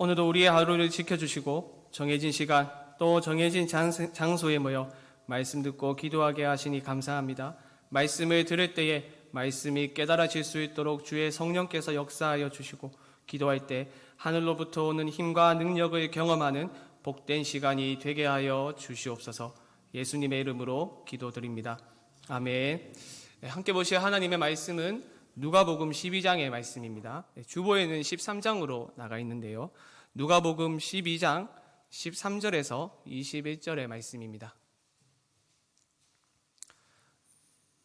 오늘도 우리의 하루를 지켜주시고 정해진 시간 또 정해진 장소에 모여 말씀 듣고 기도하게 하시니 감사합니다. 말씀을 들을 때에 말씀이 깨달아질 수 있도록 주의 성령께서 역사하여 주시고 기도할 때 하늘로부터 오는 힘과 능력을 경험하는 복된 시간이 되게 하여 주시옵소서. 예수님의 이름으로 기도드립니다. 아멘. 함께 보실 하나님의 말씀은 누가복음 12장의 말씀입니다. 주보에는 13장으로 나가 있는데요. 누가복음 12장 13절에서 21절의 말씀입니다.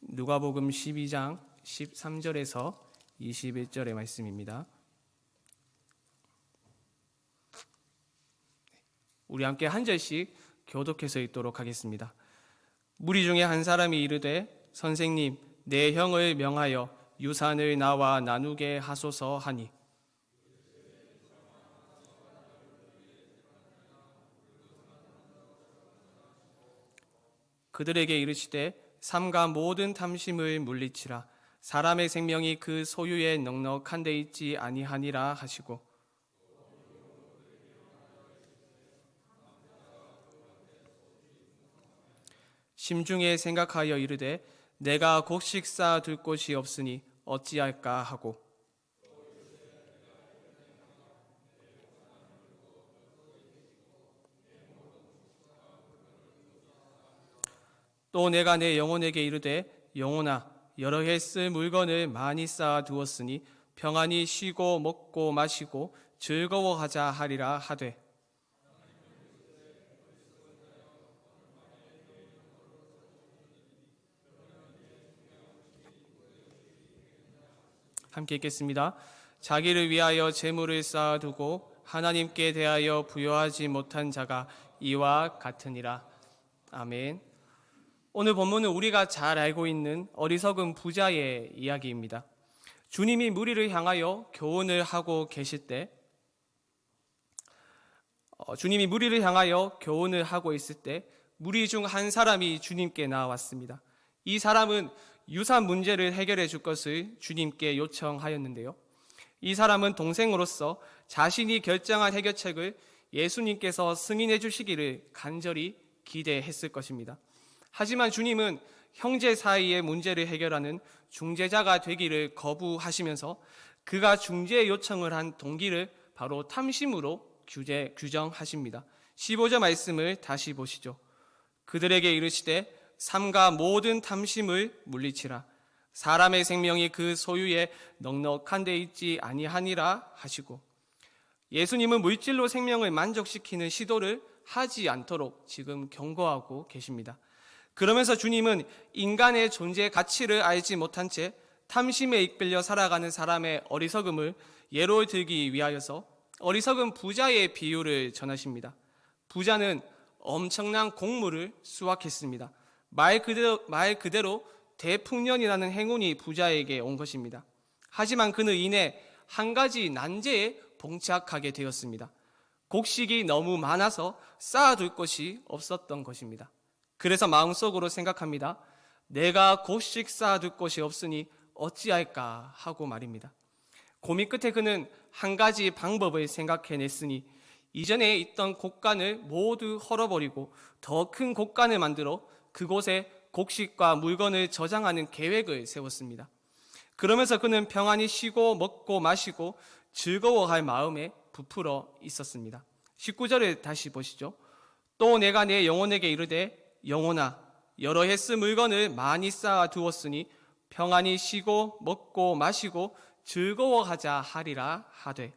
누가복음 12장 13절에서 21절의 말씀입니다. 우리 함께 한 절씩 교독해서 읽도록 하겠습니다. 무리 중에 한 사람이 이르되 선생님 내 형을 명하여 유산을 나와 나누게 하소서 하니 그들에게 이르시되 삼가 모든 탐심을 물리치라. 사람의 생명이 그 소유에 넉넉한 데 있지 아니하니라 하시고 심중에 생각하여 이르되 내가 곡식 쌓아 둘 곳이 없으니 어찌할까 하고 또 내가 내 영혼에게 이르되 영혼아 여러 해 쓸 물건을 많이 쌓아 두었으니 평안히 쉬고 먹고 마시고 즐거워하자 하리라 하되 함께 읽겠습니다. 자기를 위하여 재물을 쌓아두고 하나님께 대하여 부여하지 못한 자가 이와 같으니라. 아멘. 오늘 본문은 우리가 잘 알고 있는 어리석은 부자의 이야기입니다. 주님이 무리를 향하여 교훈을 하고 계실 때 있을 때 무리 중 한 사람이 주님께 나왔습니다. 이 사람은 유산 문제를 해결해 줄 것을 주님께 요청하였는데요. 이 사람은 동생으로서 자신이 결정한 해결책을 예수님께서 승인해 주시기를 간절히 기대했을 것입니다. 하지만 주님은 형제 사이의 문제를 해결하는 중재자가 되기를 거부하시면서 그가 중재 요청을 한 동기를 바로 탐심으로 규정하십니다. 15절 말씀을 다시 보시죠. 그들에게 이르시되 삼가 모든 탐심을 물리치라. 사람의 생명이 그 소유에 넉넉한 데 있지 아니하니라 하시고 예수님은 물질로 생명을 만족시키는 시도를 하지 않도록 지금 경고하고 계십니다. 그러면서 주님은 인간의 존재 가치를 알지 못한 채 탐심에 이끌려 살아가는 사람의 어리석음을 예로 들기 위하여서 어리석은 부자의 비유를 전하십니다. 부자는 엄청난 곡물을 수확했습니다. 말 그대로 대풍년이라는 행운이 부자에게 온 것입니다. 하지만 그는 이내 한 가지 난제에 봉착하게 되었습니다. 곡식이 너무 많아서 쌓아둘 곳이 없었던 것입니다. 그래서 마음속으로 생각합니다. 내가 곡식 쌓아둘 곳이 없으니 어찌할까 하고 말입니다. 고민 끝에 그는 한 가지 방법을 생각해냈으니 이전에 있던 곡간을 모두 헐어버리고 더 큰 곡간을 만들어 그곳에 곡식과 물건을 저장하는 계획을 세웠습니다. 그러면서 그는 평안히 쉬고 먹고 마시고 즐거워할 마음에 부풀어 있었습니다. 19절을 다시 보시죠. 또 내가 내 영혼에게 이르되 영혼아 여러 해 쓸 물건을 많이 쌓아 두었으니 평안히 쉬고 먹고 마시고 즐거워하자 하리라 하되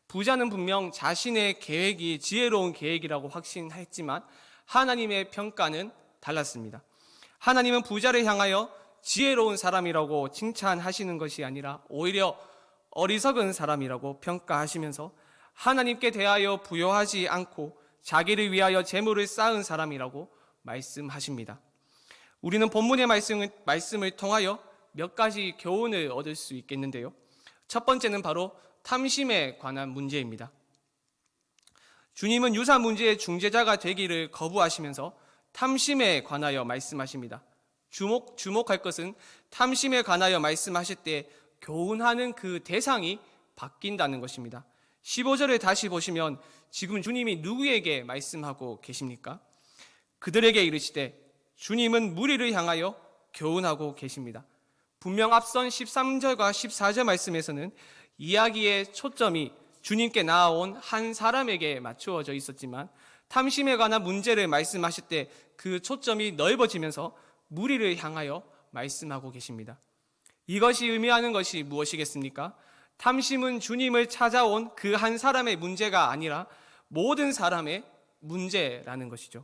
부자는 분명 자신의 계획이 지혜로운 계획이라고 확신했지만 하나님의 평가는 달랐습니다. 하나님은 부자를 향하여 지혜로운 사람이라고 칭찬하시는 것이 아니라 오히려 어리석은 사람이라고 평가하시면서 하나님께 대하여 부여하지 않고 자기를 위하여 재물을 쌓은 사람이라고 말씀하십니다. 우리는 본문의 말씀을 통하여 몇 가지 교훈을 얻을 수 있겠는데요. 첫 번째는 바로 탐심에 관한 문제입니다. 주님은 유산 문제의 중재자가 되기를 거부하시면서 탐심에 관하여 말씀하십니다. 주목할 것은 탐심에 관하여 말씀하실 때 교훈하는 그 대상이 바뀐다는 것입니다. 15절을 다시 보시면 지금 주님이 누구에게 말씀하고 계십니까? 그들에게 이르시되 주님은 무리를 향하여 교훈하고 계십니다. 분명 앞선 13절과 14절 말씀에서는 이야기의 초점이 주님께 나아온 한 사람에게 맞추어져 있었지만 탐심에 관한 문제를 말씀하실 때 그 초점이 넓어지면서 무리를 향하여 말씀하고 계십니다. 이것이 의미하는 것이 무엇이겠습니까? 탐심은 주님을 찾아온 그 한 사람의 문제가 아니라 모든 사람의 문제라는 것이죠.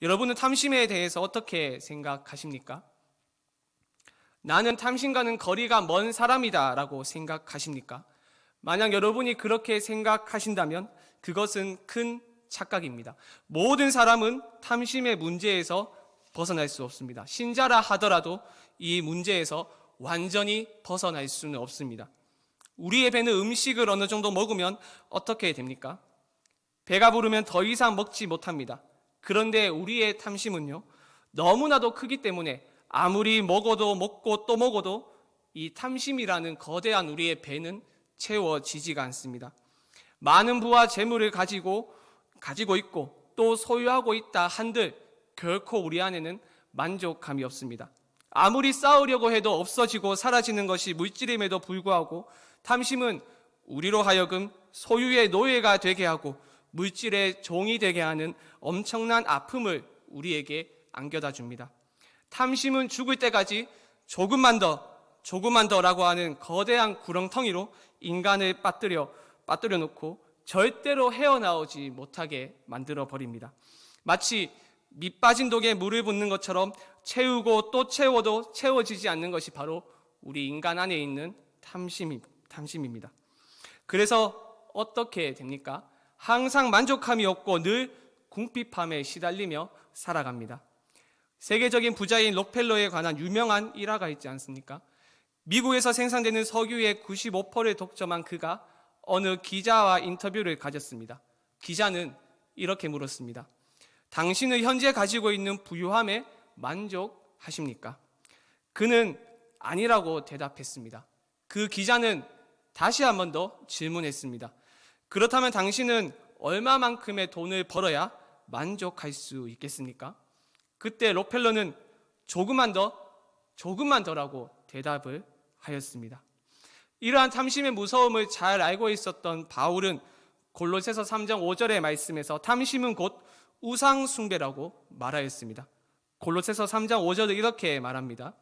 여러분은 탐심에 대해서 어떻게 생각하십니까? 나는 탐심과는 거리가 먼 사람이다 라고 생각하십니까? 만약 여러분이 그렇게 생각하신다면 그것은 큰 착각입니다. 모든 사람은 탐심의 문제에서 벗어날 수 없습니다. 신자라 하더라도 이 문제에서 완전히 벗어날 수는 없습니다. 우리의 배는 음식을 어느 정도 먹으면 어떻게 됩니까? 배가 부르면 더 이상 먹지 못합니다. 그런데 우리의 탐심은요, 너무나도 크기 때문에 아무리 먹어도 먹고 또 먹어도 이 탐심이라는 거대한 우리의 배는 채워지지가 않습니다. 많은 부와 재물을 가지고 있고 또 소유하고 있다 한들 결코 우리 안에는 만족감이 없습니다. 아무리 쌓으려고 해도 없어지고 사라지는 것이 물질임에도 불구하고 탐심은 우리로 하여금 소유의 노예가 되게 하고 물질의 종이 되게 하는 엄청난 아픔을 우리에게 안겨다 줍니다. 탐심은 죽을 때까지 조금만 더라고 하는 거대한 구렁텅이로 인간을 빠뜨려 놓고 절대로 헤어나오지 못하게 만들어 버립니다. 마치 밑 빠진 독에 물을 붓는 것처럼 채우고 또 채워도 채워지지 않는 것이 바로 우리 인간 안에 있는 탐심입니다. 그래서 어떻게 됩니까? 항상 만족함이 없고 늘 궁핍함에 시달리며 살아갑니다. 세계적인 부자인 록펠러에 관한 유명한 일화가 있지 않습니까? 미국에서 생산되는 석유의 95%를 독점한 그가 어느 기자와 인터뷰를 가졌습니다. 기자는 이렇게 물었습니다. 당신은 현재 가지고 있는 부유함에 만족하십니까? 그는 아니라고 대답했습니다. 그 기자는 다시 한 번 더 질문했습니다. 그렇다면 당신은 얼마만큼의 돈을 벌어야 만족할 수 있겠습니까? 그때 록펠러는 조금만 더라고 대답을 하였습니다. 이러한 탐심의 무서움을 잘 알고 있었던 바울은 골로새서 3장 5절의 말씀에서 탐심은 곧 우상 숭배라고 말하였습니다. 골로새서 3장 5절은 이렇게 말합니다.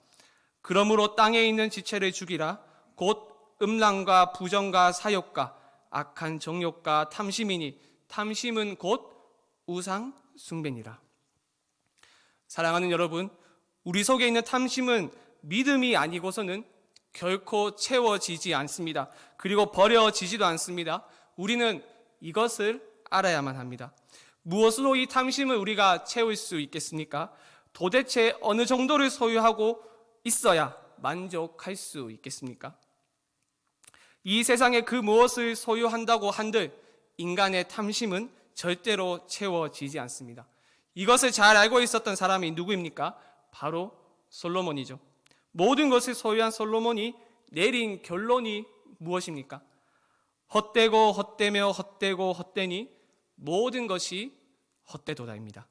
그러므로 땅에 있는 지체를 죽이라. 곧 음란과 부정과 사욕과 악한 정욕과 탐심이니 탐심은 곧 우상 숭배니라. 사랑하는 여러분, 우리 속에 있는 탐심은 믿음이 아니고서는 결코 채워지지 않습니다. 그리고 버려지지도 않습니다. 우리는 이것을 알아야만 합니다. 무엇으로 이 탐심을 우리가 채울 수 있겠습니까? 도대체 어느 정도를 소유하고 있어야 만족할 수 있겠습니까? 이 세상에 그 무엇을 소유한다고 한들 인간의 탐심은 절대로 채워지지 않습니다. 이것을 잘 알고 있었던 사람이 누구입니까? 바로 솔로몬이죠. 모든 것을 소유한 솔로몬이 내린 결론이 무엇입니까? 헛되고 헛되며 헛되고 헛되니 모든 것이 헛되도다입니다.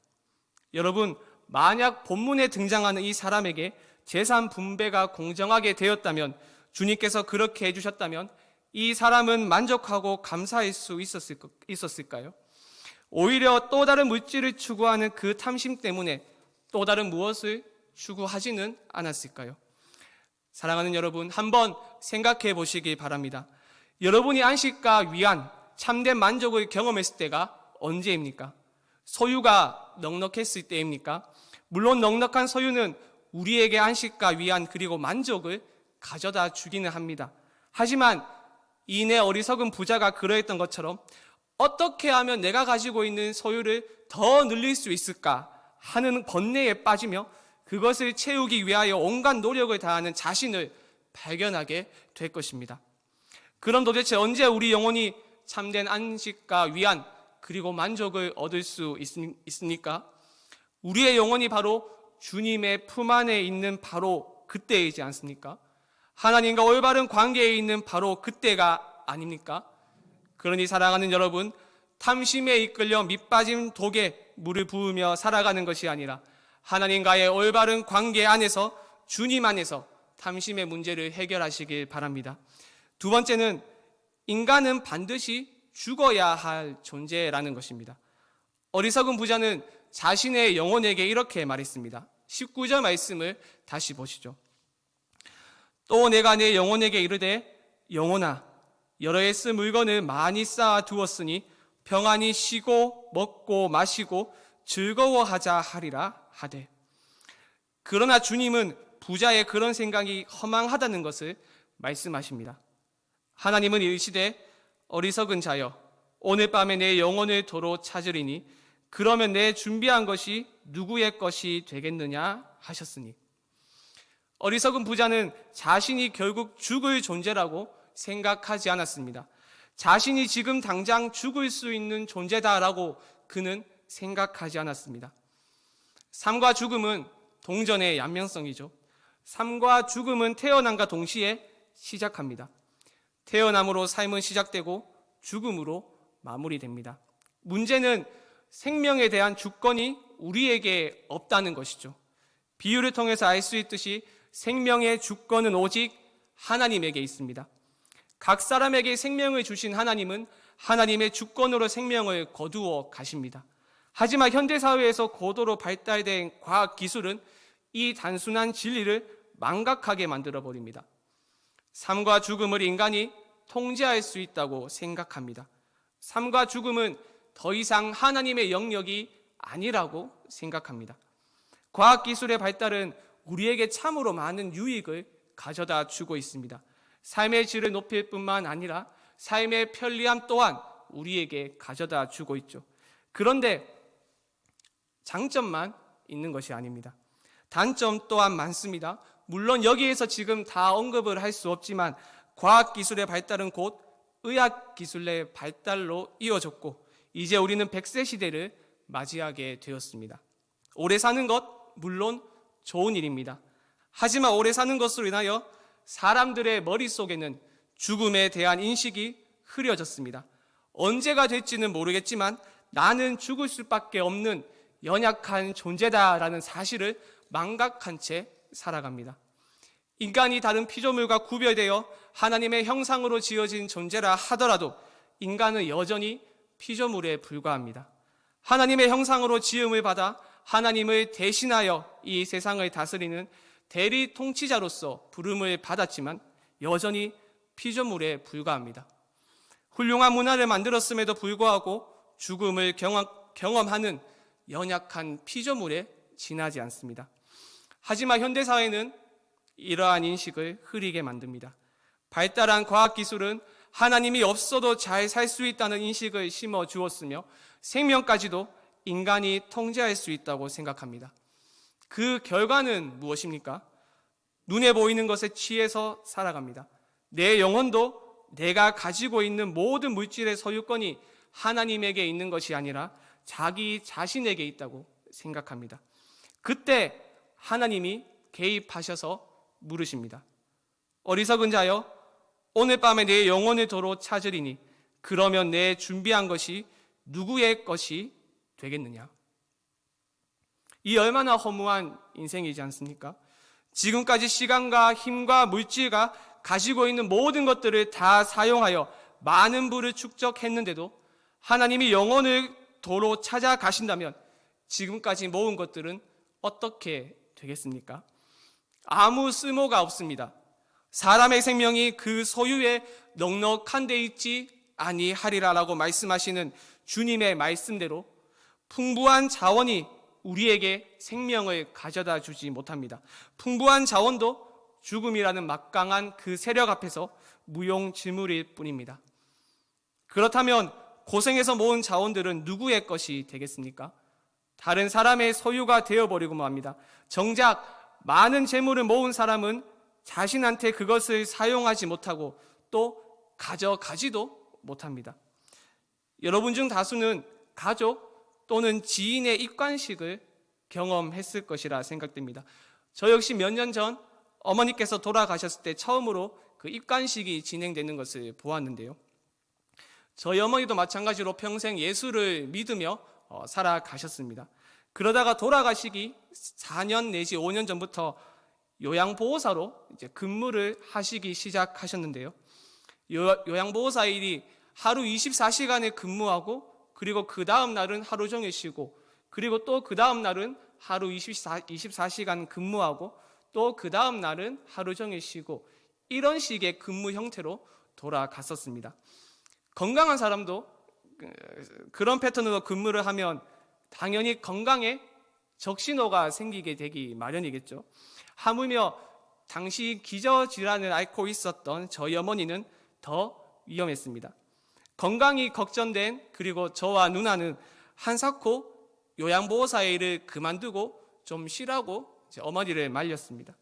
여러분, 만약 본문에 등장하는 이 사람에게 재산 분배가 공정하게 되었다면, 주님께서 그렇게 해주셨다면 이 사람은 만족하고 감사할 수 있었을까요? 오히려 또 다른 물질을 추구하는 그 탐심 때문에 또 다른 무엇을 추구하지는 않았을까요? 사랑하는 여러분, 한번 생각해 보시기 바랍니다. 여러분이 안식과 위안, 참된 만족을 경험했을 때가 언제입니까? 소유가 넉넉했을 때입니까? 물론 넉넉한 소유는 우리에게 안식과 위안 그리고 만족을 가져다 주기는 합니다. 하지만 이내 어리석은 부자가 그러했던 것처럼 어떻게 하면 내가 가지고 있는 소유를 더 늘릴 수 있을까 하는 번뇌에 빠지며 그것을 채우기 위하여 온갖 노력을 다하는 자신을 발견하게 될 것입니다. 그럼 도대체 언제 우리 영혼이 참된 안식과 위안 그리고 만족을 얻을 수 있습니까? 우리의 영혼이 바로 주님의 품 안에 있는 바로 그때이지 않습니까? 하나님과 올바른 관계에 있는 바로 그때가 아닙니까? 그러니 사랑하는 여러분, 탐심에 이끌려 밑빠진 독에 물을 부으며 살아가는 것이 아니라 하나님과의 올바른 관계 안에서, 주님 안에서 탐심의 문제를 해결하시길 바랍니다. 두 번째는 인간은 반드시 죽어야 할 존재라는 것입니다. 어리석은 부자는 자신의 영혼에게 이렇게 말했습니다. 19절 말씀을 다시 보시죠. 또 내가 내 영혼에게 이르되 영혼아, 여러 해 쓸 물건을 많이 쌓아 두었으니 평안히 쉬고 먹고 마시고 즐거워하자 하리라 하되. 그러나 주님은 부자의 그런 생각이 허망하다는 것을 말씀하십니다. 하나님은 이르시되 어리석은 자여, 오늘 밤에 내 영혼을 도로 찾으리니 그러면 내 준비한 것이 누구의 것이 되겠느냐 하셨으니. 어리석은 부자는 자신이 결국 죽을 존재라고 생각하지 않았습니다. 자신이 지금 당장 죽을 수 있는 존재다라고 그는 생각하지 않았습니다. 삶과 죽음은 동전의 양면성이죠. 삶과 죽음은 태어남과 동시에 시작합니다. 태어남으로 삶은 시작되고 죽음으로 마무리됩니다. 문제는 생명에 대한 주권이 우리에게 없다는 것이죠. 비유를 통해서 알 수 있듯이 생명의 주권은 오직 하나님에게 있습니다. 각 사람에게 생명을 주신 하나님은 하나님의 주권으로 생명을 거두어 가십니다. 하지만 현대사회에서 고도로 발달된 과학기술은 이 단순한 진리를 망각하게 만들어버립니다. 삶과 죽음을 인간이 통제할 수 있다고 생각합니다. 삶과 죽음은 더 이상 하나님의 영역이 아니라고 생각합니다. 과학기술의 발달은 우리에게 참으로 많은 유익을 가져다 주고 있습니다. 삶의 질을 높일 뿐만 아니라 삶의 편리함 또한 우리에게 가져다 주고 있죠. 그런데 장점만 있는 것이 아닙니다. 단점 또한 많습니다. 물론 여기에서 지금 다 언급을 할 수 없지만 과학기술의 발달은 곧 의학기술의 발달로 이어졌고 이제 우리는 100세 시대를 맞이하게 되었습니다. 오래 사는 것 물론 좋은 일입니다. 하지만 오래 사는 것으로 인하여 사람들의 머릿속에는 죽음에 대한 인식이 흐려졌습니다. 언제가 될지는 모르겠지만 나는 죽을 수밖에 없는 연약한 존재다라는 사실을 망각한 채 살아갑니다. 인간이 다른 피조물과 구별되어 하나님의 형상으로 지어진 존재라 하더라도 인간은 여전히 피조물에 불과합니다. 하나님의 형상으로 지음을 받아 하나님을 대신하여 이 세상을 다스리는 대리 통치자로서 부름을 받았지만 여전히 피조물에 불과합니다. 훌륭한 문화를 만들었음에도 불구하고 죽음을 경험하는 연약한 피조물에 지나지 않습니다. 하지만 현대사회는 이러한 인식을 흐리게 만듭니다. 발달한 과학기술은 하나님이 없어도 잘 살 수 있다는 인식을 심어 주었으며 생명까지도 인간이 통제할 수 있다고 생각합니다. 그 결과는 무엇입니까? 눈에 보이는 것에 취해서 살아갑니다. 내 영혼도 내가 가지고 있는 모든 물질의 소유권이 하나님에게 있는 것이 아니라 자기 자신에게 있다고 생각합니다. 그때 하나님이 개입하셔서 물으십니다. 어리석은 자여, 오늘 밤에 내 영혼을 도로 찾으리니 그러면 내 준비한 것이 누구의 것이 되겠느냐? 이 얼마나 허무한 인생이지 않습니까? 지금까지 시간과 힘과 물질과 가지고 있는 모든 것들을 다 사용하여 많은 부를 축적했는데도 하나님이 영혼을 도로 찾아가신다면 지금까지 모은 것들은 어떻게 되겠습니까? 아무 쓸모가 없습니다. 사람의 생명이 그 소유에 넉넉한 데 있지 아니하리라라고 말씀하시는 주님의 말씀대로 풍부한 자원이 우리에게 생명을 가져다 주지 못합니다. 풍부한 자원도 죽음이라는 막강한 그 세력 앞에서 무용지물일 뿐입니다. 그렇다면 고생해서 모은 자원들은 누구의 것이 되겠습니까? 다른 사람의 소유가 되어버리고 맙니다. 정작 많은 재물을 모은 사람은 자신한테 그것을 사용하지 못하고 또 가져가지도 못합니다. 여러분 중 다수는 가족 또는 지인의 입관식을 경험했을 것이라 생각됩니다. 저 역시 몇 년 전 어머니께서 돌아가셨을 때 처음으로 그 입관식이 진행되는 것을 보았는데요. 저희 어머니도 마찬가지로 평생 예수를 믿으며 살아가셨습니다. 그러다가 돌아가시기 4년 내지 5년 전부터 요양보호사로 이제 근무를 하시기 시작하셨는데요. 요양보호사 일이 하루 24시간을 근무하고, 그리고 그 다음 날은 하루 종일 쉬고, 그리고 또 그 다음 날은 하루 24시간 근무하고, 또 그 다음 날은 하루 종일 쉬고, 이런 식의 근무 형태로 돌아갔었습니다. 건강한 사람도 그런 패턴으로 근무를 하면 당연히 건강에 적신호가 생기게 되기 마련이겠죠. 하물며 당시 기저질환을 앓고 있었던 저희 어머니는 더 위험했습니다. 건강이 걱정된, 그리고 저와 누나는 한사코 요양보호사의 일을 그만두고 좀 쉬라고 어머니를 말렸습니다.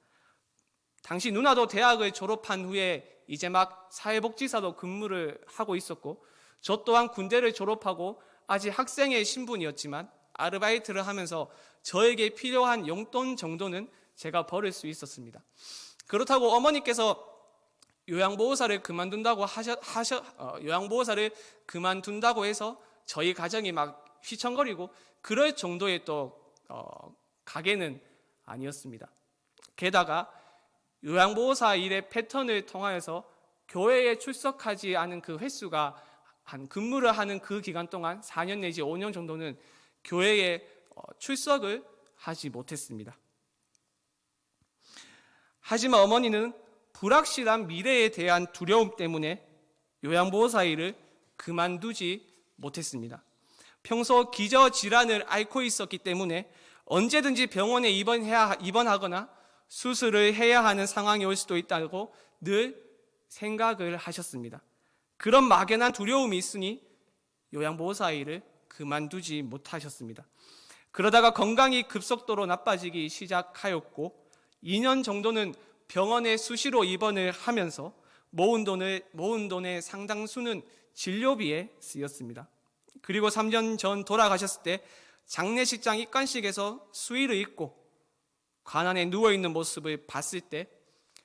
당시 누나도 대학을 졸업한 후에 이제 막 사회복지사로 근무를 하고 있었고, 저 또한 군대를 졸업하고 아직 학생의 신분이었지만 아르바이트를 하면서 저에게 필요한 용돈 정도는 제가 벌을 수 있었습니다. 그렇다고 어머니께서 요양보호사를 그만둔다고 해서 저희 가정이 막 휘청거리고 그럴 정도의 또 가게는 아니었습니다. 게다가 요양보호사 일의 패턴을 통하여서 교회에 출석하지 않은 그 횟수가 근무를 하는 그 기간 동안 4년 내지 5년 정도는 교회에 출석을 하지 못했습니다. 하지만 어머니는 불확실한 미래에 대한 두려움 때문에 요양보호사 일을 그만두지 못했습니다. 평소 기저질환을 앓고 있었기 때문에 언제든지 병원에 입원하거나 수술을 해야 하는 상황이 올 수도 있다고 늘 생각을 하셨습니다. 그런 막연한 두려움이 있으니 요양보호사 일을 그만두지 못하셨습니다. 그러다가 건강이 급속도로 나빠지기 시작하였고 2년 정도는 병원에 수시로 입원을 하면서 모은 돈의 상당수는 진료비에 쓰였습니다. 그리고 3년 전 돌아가셨을 때 장례식장 입관식에서 수의를 입고 관안에 누워있는 모습을 봤을 때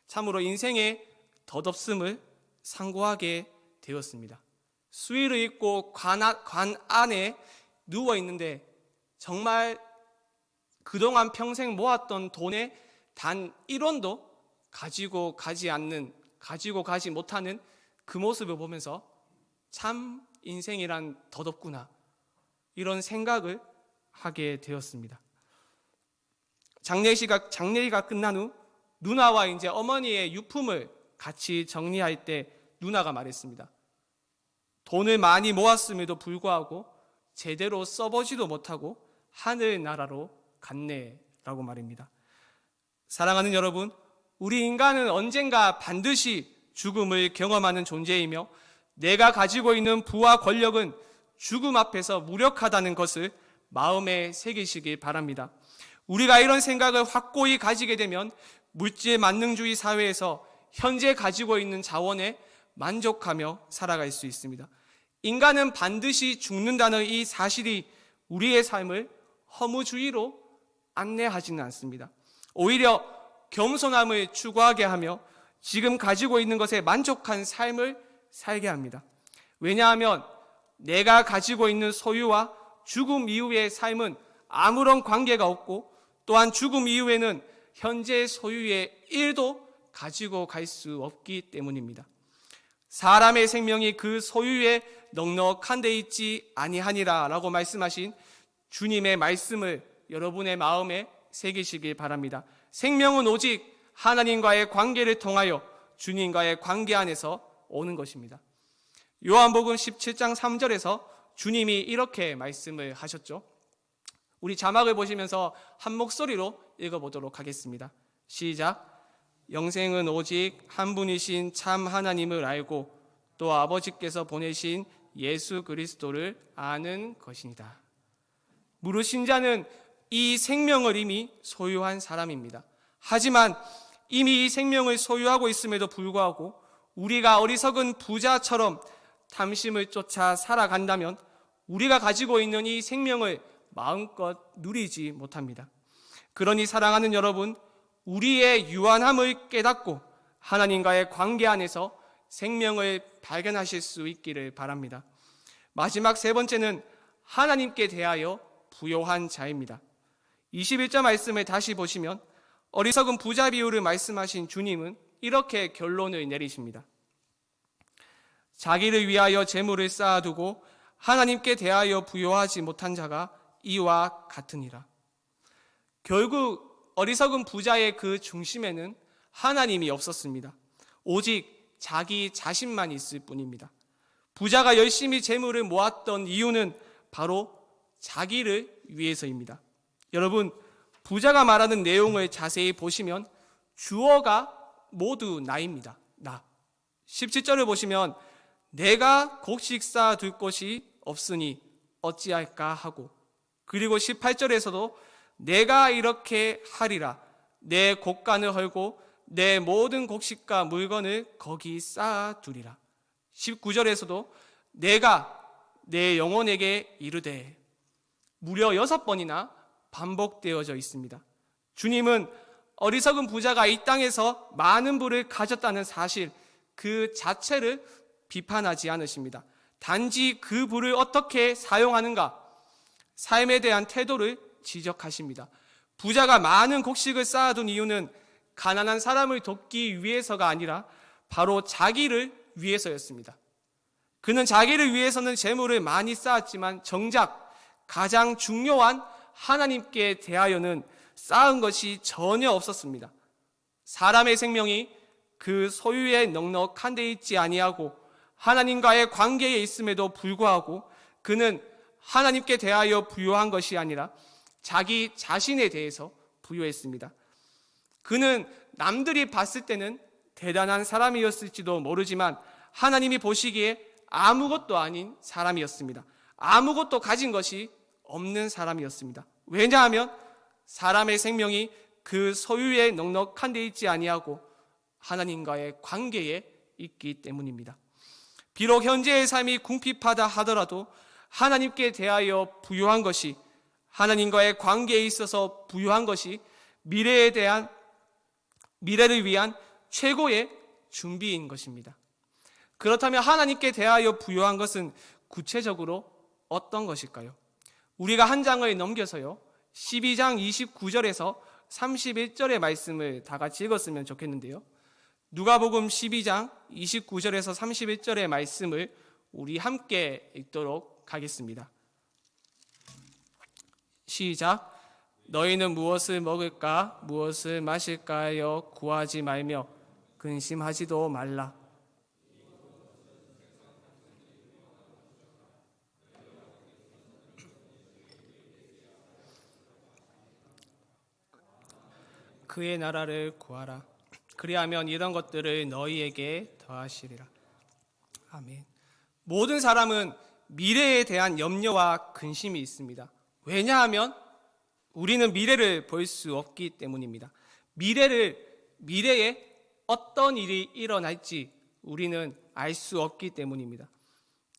참으로 인생의 덧없음을 상고하게 되었습니다. 수의를 입고 관 안에 누워있는데 정말 그동안 평생 모았던 돈의 단 1원도 가지고 가지 못하는 그 모습을 보면서 참 인생이란 덧없구나, 이런 생각을 하게 되었습니다. 장례가 끝난 후 누나와 이제 어머니의 유품을 같이 정리할 때 누나가 말했습니다. 돈을 많이 모았음에도 불구하고 제대로 써보지도 못하고 하늘나라로 갔네라고 말입니다. 사랑하는 여러분, 우리 인간은 언젠가 반드시 죽음을 경험하는 존재이며 내가 가지고 있는 부와 권력은 죽음 앞에서 무력하다는 것을 마음에 새기시길 바랍니다. 우리가 이런 생각을 확고히 가지게 되면 물질 만능주의 사회에서 현재 가지고 있는 자원에 만족하며 살아갈 수 있습니다. 인간은 반드시 죽는다는 이 사실이 우리의 삶을 허무주의로 안내하지는 않습니다. 오히려 겸손함을 추구하게 하며 지금 가지고 있는 것에 만족한 삶을 살게 합니다. 왜냐하면 내가 가지고 있는 소유와 죽음 이후의 삶은 아무런 관계가 없고, 또한 죽음 이후에는 현재 소유의 1도 가지고 갈 수 없기 때문입니다. 사람의 생명이 그 소유에 넉넉한 데 있지 아니하니라 라고 말씀하신 주님의 말씀을 여러분의 마음에 새기시길 바랍니다. 생명은 오직 하나님과의 관계를 통하여 주님과의 관계 안에서 오는 것입니다. 요한복음 17장 3절에서 주님이 이렇게 말씀을 하셨죠. 우리 자막을 보시면서 한 목소리로 읽어보도록 하겠습니다. 시작. 영생은 오직 한 분이신 참 하나님을 알고 또 아버지께서 보내신 예수 그리스도를 아는 것이니다. 물으신 자는 이 생명을 이미 소유한 사람입니다. 하지만 이미 이 생명을 소유하고 있음에도 불구하고 우리가 어리석은 부자처럼 탐심을 쫓아 살아간다면 우리가 가지고 있는 이 생명을 마음껏 누리지 못합니다. 그러니 사랑하는 여러분, 우리의 유한함을 깨닫고 하나님과의 관계 안에서 생명을 발견하실 수 있기를 바랍니다. 마지막 세 번째는 하나님께 대하여 부요한 자입니다. 21절 말씀을 다시 보시면 어리석은 부자 비유를 말씀하신 주님은 이렇게 결론을 내리십니다. 자기를 위하여 재물을 쌓아두고 하나님께 대하여 부요하지 못한 자가 이와 같으니라. 결국 어리석은 부자의 그 중심에는 하나님이 없었습니다. 오직 자기 자신만 있을 뿐입니다. 부자가 열심히 재물을 모았던 이유는 바로 자기를 위해서입니다. 여러분, 부자가 말하는 내용을 자세히 보시면 주어가 모두 나입니다. 나. 17절을 보시면 내가 곡식 쌓아둘 곳이 없으니 어찌할까 하고, 그리고 18절에서도 내가 이렇게 하리라, 내 곡간을 헐고 내 모든 곡식과 물건을 거기 쌓아두리라. 19절에서도 내가 내 영혼에게 이르되, 무려 6번이나 반복되어져 있습니다. 주님은 어리석은 부자가 이 땅에서 많은 부를 가졌다는 사실 그 자체를 비판하지 않으십니다. 단지 그 부를 어떻게 사용하는가, 삶에 대한 태도를 지적하십니다. 부자가 많은 곡식을 쌓아둔 이유는 가난한 사람을 돕기 위해서가 아니라 바로 자기를 위해서였습니다. 그는 자기를 위해서는 재물을 많이 쌓았지만 정작 가장 중요한 하나님께 대하여는 쌓은 것이 전혀 없었습니다. 사람의 생명이 그 소유에 넉넉한 데 있지 아니하고 하나님과의 관계에 있음에도 불구하고 그는 하나님께 대하여 부요한 것이 아니라 자기 자신에 대해서 부요했습니다. 그는 남들이 봤을 때는 대단한 사람이었을지도 모르지만 하나님이 보시기에 아무것도 아닌 사람이었습니다. 아무것도 가진 것이 없는 사람이었습니다. 왜냐하면 사람의 생명이 그 소유에 넉넉한 데 있지 아니하고 하나님과의 관계에 있기 때문입니다. 비록 현재의 삶이 궁핍하다 하더라도 하나님께 대하여 부요한 것이, 하나님과의 관계에 있어서 부요한 것이 미래를 위한 최고의 준비인 것입니다. 그렇다면 하나님께 대하여 부요한 것은 구체적으로 어떤 것일까요? 우리가 한 장을 넘겨서요, 12장 29절에서 31절의 말씀을 다 같이 읽었으면 좋겠는데요. 누가복음 12장 29절에서 31절의 말씀을 우리 함께 읽도록 하겠습니다. 시작. 너희는 무엇을 먹을까 무엇을 마실까 하여 구하지 말며 근심하지도 말라. 그의 나라를 구하라. 그리하면 이런 것들을 너희에게 더하시리라. 아멘. 모든 사람은 미래에 대한 염려와 근심이 있습니다. 왜냐하면 우리는 미래를 볼 수 없기 때문입니다. 미래에 어떤 일이 일어날지 우리는 알 수 없기 때문입니다.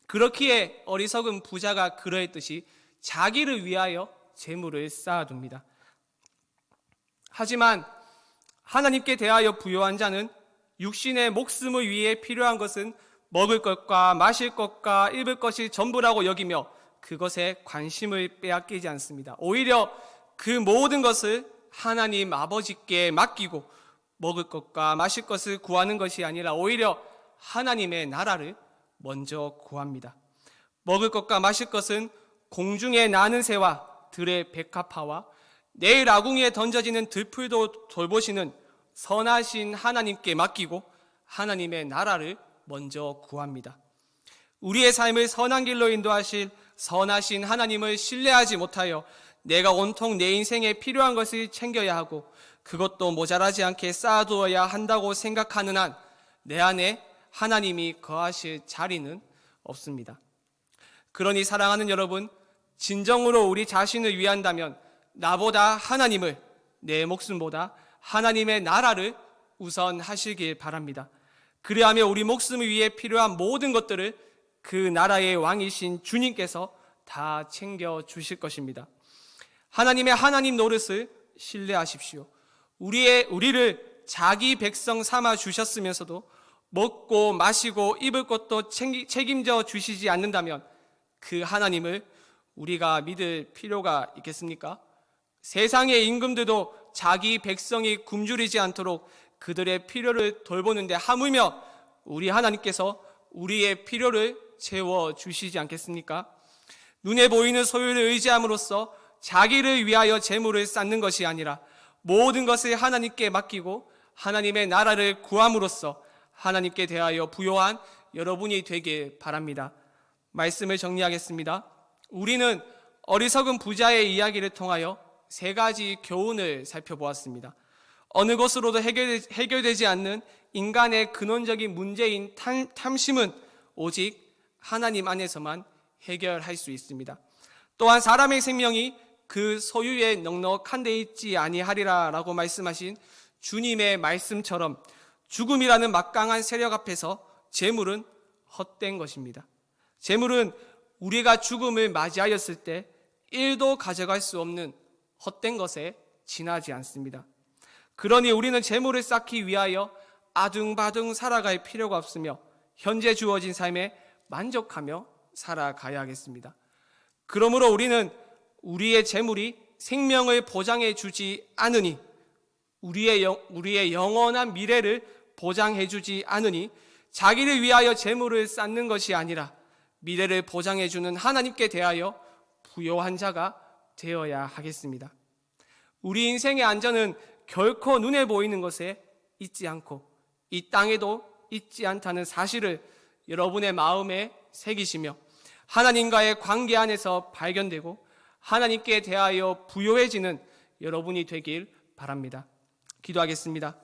그렇기에 어리석은 부자가 그러했듯이 자기를 위하여 재물을 쌓아둡니다. 하지만 하나님께 대하여 부요한 자는 육신의 목숨을 위해 필요한 것은 먹을 것과 마실 것과 입을 것이 전부라고 여기며 그것에 관심을 빼앗기지 않습니다. 오히려 그 모든 것을 하나님 아버지께 맡기고 먹을 것과 마실 것을 구하는 것이 아니라 오히려 하나님의 나라를 먼저 구합니다. 먹을 것과 마실 것은 공중에 나는 새와 들의 백합화와 내일 아궁이에 던져지는 들풀도 돌보시는 선하신 하나님께 맡기고 하나님의 나라를 먼저 구합니다. 우리의 삶을 선한 길로 인도하실 선하신 하나님을 신뢰하지 못하여 내가 온통 내 인생에 필요한 것을 챙겨야 하고 그것도 모자라지 않게 쌓아두어야 한다고 생각하는 한 내 안에 하나님이 거하실 자리는 없습니다. 그러니 사랑하는 여러분, 진정으로 우리 자신을 위한다면 나보다 하나님을, 내 목숨보다 하나님의 나라를 우선하시길 바랍니다. 그리하며 우리 목숨을 위해 필요한 모든 것들을 그 나라의 왕이신 주님께서 다 챙겨주실 것입니다. 하나님의 하나님 노릇을 신뢰하십시오. 우리를 자기 백성 삼아 주셨으면서도 먹고 마시고 입을 것도 책임져 주시지 않는다면 그 하나님을 우리가 믿을 필요가 있겠습니까? 세상의 임금들도 자기 백성이 굶주리지 않도록 그들의 필요를 돌보는데 하물며 우리 하나님께서 우리의 필요를 채워주시지 않겠습니까? 눈에 보이는 소유를 의지함으로써 자기를 위하여 재물을 쌓는 것이 아니라 모든 것을 하나님께 맡기고 하나님의 나라를 구함으로써 하나님께 대하여 부요한 여러분이 되길 바랍니다. 말씀을 정리하겠습니다. 우리는 어리석은 부자의 이야기를 통하여 세 가지 교훈을 살펴보았습니다. 어느 것으로도 해결되지 않는 인간의 근원적인 문제인 탐심은 오직 하나님 안에서만 해결할 수 있습니다. 또한 사람의 생명이 그 소유에 넉넉한 데 있지 아니하리라 라고 말씀하신 주님의 말씀처럼 죽음이라는 막강한 세력 앞에서 재물은 헛된 것입니다. 재물은 우리가 죽음을 맞이하였을 때 1도 가져갈 수 없는 헛된 것에 지나지 않습니다. 그러니 우리는 재물을 쌓기 위하여 아둥바둥 살아갈 필요가 없으며 현재 주어진 삶에 만족하며 살아가야 하겠습니다. 그러므로 우리는 우리의 재물이 생명을 보장해 주지 않으니 우리의 영원한 미래를 보장해 주지 않으니 자기를 위하여 재물을 쌓는 것이 아니라 미래를 보장해 주는 하나님께 대하여 부요한 자가 되어야 하겠습니다. 우리 인생의 안전은 결코 눈에 보이는 것에 있지 않고 이 땅에도 있지 않다는 사실을 여러분의 마음에 새기시며 하나님과의 관계 안에서 발견되고 하나님께 대하여 부요해지는 여러분이 되길 바랍니다. 기도하겠습니다.